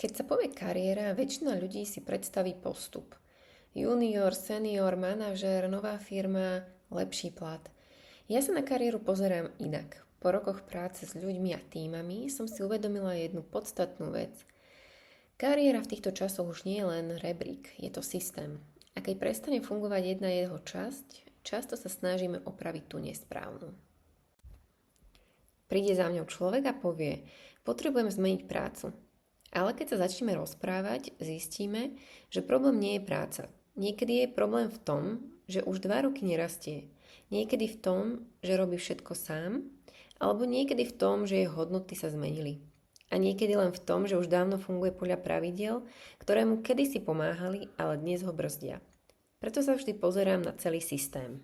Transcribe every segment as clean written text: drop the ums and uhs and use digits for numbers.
Keď sa povie kariéra, väčšina ľudí si predstaví postup. Junior, senior, manažér, nová firma, lepší plat. Ja sa na kariéru pozerám inak. Po rokoch práce s ľuďmi a tímami som si uvedomila jednu podstatnú vec. Kariéra v týchto časoch už nie je len rebrík, je to systém. A keď prestane fungovať jedna jeho časť, často sa snažíme opraviť tú nesprávnu. Príde za mňou človek a povie, potrebujem zmeniť prácu. Ale keď sa začneme rozprávať, zistíme, že problém nie je práca. Niekedy je problém v tom, že už 2 roky nerastie. Niekedy v tom, že robí všetko sám, alebo niekedy v tom, že jeho hodnoty sa zmenili. A niekedy len v tom, že už dávno funguje podľa pravidiel, ktoré mu kedysi pomáhali, ale dnes ho brzdia. Preto sa vždy pozerám na celý systém.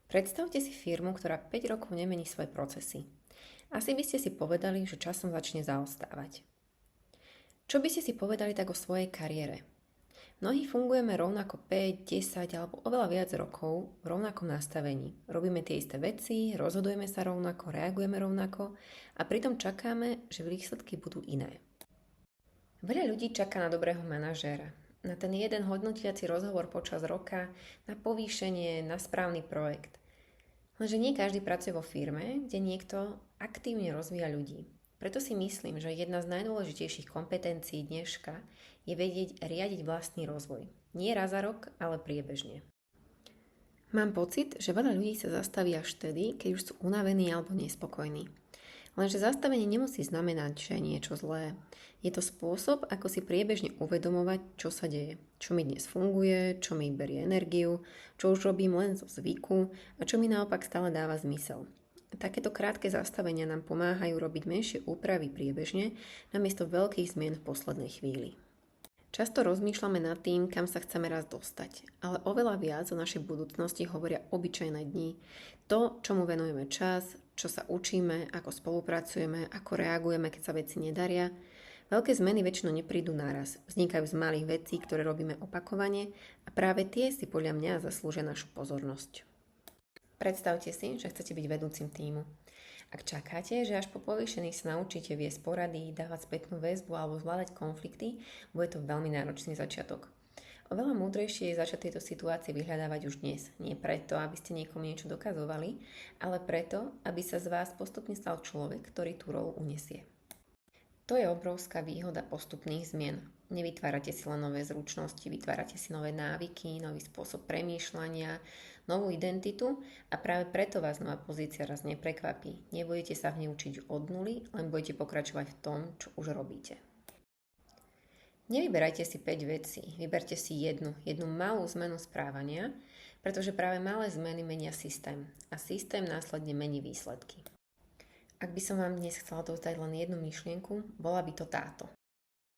Predstavte si firmu, ktorá 5 rokov nemení svoje procesy. Asi by ste si povedali, že časom začne zaostávať. Čo by ste si povedali tak o svojej kariére? Mnohí fungujeme rovnako 5, 10 alebo oveľa viac rokov v rovnakom nastavení. Robíme tie isté veci, rozhodujeme sa rovnako, reagujeme rovnako a pritom čakáme, že výsledky budú iné. Veľa ľudí čaká na dobrého manažéra, na ten jeden hodnotiaci rozhovor počas roka, na povýšenie, na správny projekt. Lenže nie každý pracuje vo firme, kde niekto aktívne rozvíja ľudí. Preto si myslím, že jedna z najdôležitejších kompetencií dneška je vedieť riadiť vlastný rozvoj. Nie raz za rok, ale priebežne. Mám pocit, že veľa ľudí sa zastaví až vtedy, keď už sú unavení alebo nespokojní. Lenže zastavenie nemusí znamenať, že je niečo zlé. Je to spôsob, ako si priebežne uvedomovať, čo sa deje. Čo mi dnes funguje, čo mi berie energiu, čo už robím len zo zvyku a čo mi naopak stále dáva zmysel. Takéto krátke zastavenia nám pomáhajú robiť menšie úpravy priebežne namiesto veľkých zmien v poslednej chvíli. Často rozmýšľame nad tým, kam sa chceme raz dostať, ale oveľa viac o našej budúcnosti hovoria obyčajné dni, to, čomu venujeme čas, čo sa učíme, ako spolupracujeme, ako reagujeme, keď sa veci nedaria. Veľké zmeny väčšinou neprídu naraz, vznikajú z malých vecí, ktoré robíme opakovane a práve tie si podľa mňa zaslúžia našu pozornosť. Predstavte si, že chcete byť vedúcim tímu. Ak čakáte, že až po povýšení sa naučíte viesť porady, dávať spätnú väzbu alebo zvládať konflikty, bude to veľmi náročný začiatok. Oveľa múdrejšie je začať tieto situácie vyhľadávať už dnes. Nie preto, aby ste niekomu niečo dokazovali, ale preto, aby sa z vás postupne stal človek, ktorý tú rolu unesie. To je obrovská výhoda postupných zmien. Nevytvárate si len nové zručnosti, vytvárate si nové návyky, nový spôsob premýšľania, novú identitu a práve preto vás nová pozícia raz neprekvapí. Nebudete sa v nej učiť od nuly, len budete pokračovať v tom, čo už robíte. Nevyberajte si 5 vecí, vyberte si jednu malú zmenu správania, pretože práve malé zmeny menia systém a systém následne mení výsledky. Ak by som vám dnes chcela dodať len jednu myšlienku, bola by to táto.